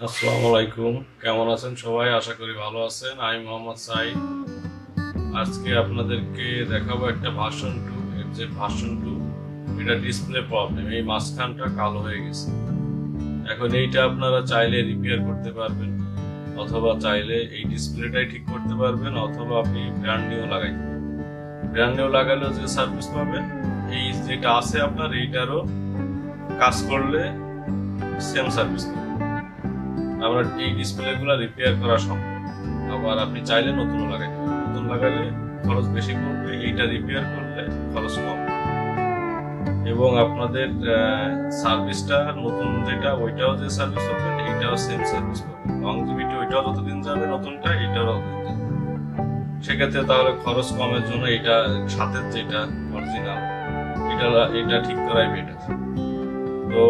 আসসালামু আলাইকুম, কেমন আছেন সবাই? আশা করি ভালো আছেন। আমি মোহাম্মদ সাইদ। আজকে আপনাদেরকে দেখাবো একটা ভার্সন 2, এফজেড ভার্সন 2। এটা ডিসপ্লে প্রবলেম, এই মাঝখানটা কালো হয়ে গেছে। এখন এইটা আপনারা চাইলে রিপেয়ার করতে পারবেন, অথবা চাইলে এই ডিসপ্লেটাই ঠিক করতে পারবেন, অথবা আপনি ব্র্যান্ড নিউ লাগাইতে পারবেন। ব্র্যান্ড নিউ লাগালেও যে সার্ভিস পাবেন, এই যেটা আছে আপনার এইটারও কাজ করলে সেম সার্ভিস পাবেন। আমরা এই ডিসপ্লেগুলো রিপেয়ার করা সম্ভব। আবার আপনি চাইলে নতুনও লাগাইতে পারেন। নতুন লাগালে খরচ বেশি পড়বে, এইটা রিপেয়ার করলে খরচ কম। এবং আপনাদের সার্ভিসটা নতুন যেটা, ওইটাও যে সার্ভিস পাবেন, এইটাও সেম সার্ভিস পাবেন। লংজিভিটি ওইটাও যতদিন যাবে, নতুনটা এইটাও ততদিন যাবে। সেক্ষেত্রে তাহলে খরচ কমের জন্য এটা সাথে যেটা অরিজিনাল, এটা ঠিক করাই বেটার। তো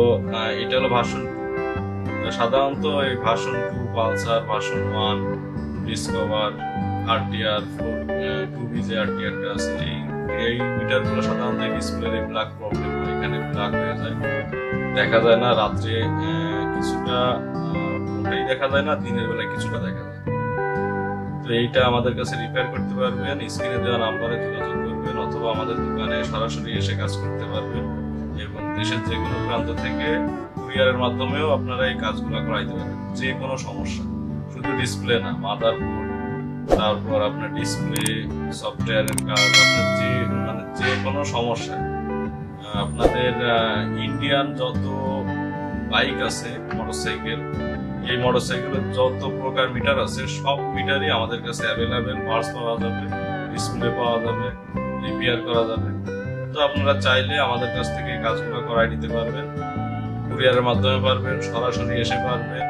এটা হলো ভার্সন। সাধারণত এই version 2, Pulsar, version 1, discover, RTR 2B যে আরটিআরটা আছে, এই মিটারগুলো সাধারণত ডিসপ্লের ব্ল্যাক প্রবলেম হয়, এখানে ব্ল্যাক হয়ে যায়, দেখা যায় না। রাত্রে কিছুটা কোনটাই দেখা যায় না, দিনের বেলায় কিছুটা দেখা যায়। তো এইটা আমাদের কাছে রিপেয়ার করতে পারবেন। স্ক্রিনে দেওয়া নাম্বারে যোগাযোগ করবেন, অথবা আমাদের দোকানে সরাসরি এসে কাজ করতে পারবেন। এবং দেশের যে কোনো প্রান্ত থেকে কুরিয়ারের মাধ্যমেও আপনারা এই কাজগুলো করাইতে পারবেন। যে কোনো সমস্যা, শুধু ডিসপ্লে না, মাদারবোর্ড, তারপর আপনার ডিসপ্লে, সফটওয়্যারের কাজ, আপনার যে কোনো সমস্যা। আপনাদের ইন্ডিয়ান যত বাইক আছে, মোটরসাইকেল, এই মোটরসাইকেলের যত প্রকার মিটার আছে, সব মিটারই আমাদের কাছে অ্যাভেলেবেল। পার্টস পাওয়া যাবে, ডিসপ্লে পাওয়া যাবে, রিপেয়ার করা যাবে। তো আপনারা চাইলে আমাদের কাছ থেকে এই কাজগুলো করাই নিতে পারবেন। কুরিয়ারের মাধ্যমে পারবেন, সরাসরি এসে পারবেন,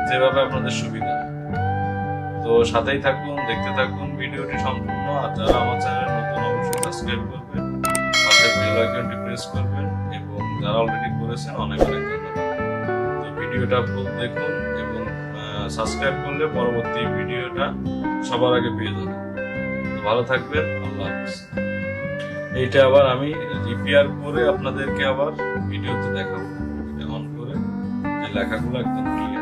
যেভাবে আপনাদের সুবিধা। তো সাথেই থাকুন, দেখতে থাকুন ভিডিওটি সম্পূর্ণ। আর যারা আমার চ্যানেলে নতুন, অবশ্যই সাবস্ক্রাইব করবেন, পাশে বেল আইকনটি প্রেস করবেন, এবং যারা অলরেডি করেছেন অনেক অনেক ধন্যবাদ। তো ভিডিওটা ফুল দেখুন, এবং সাবস্ক্রাইব করলে পরবর্তী ভিডিওটা সবার আগে পেয়ে যাবেন। তো ভালো থাকবেন, আল্লাহ হাফেজ। এইটা আবার আমি রিপেয়ার করে আপনাদেরকে আবার ভিডিওতে দেখাবো। এটা অন করে যে লেখাগুলো একদম ক্লিয়ার।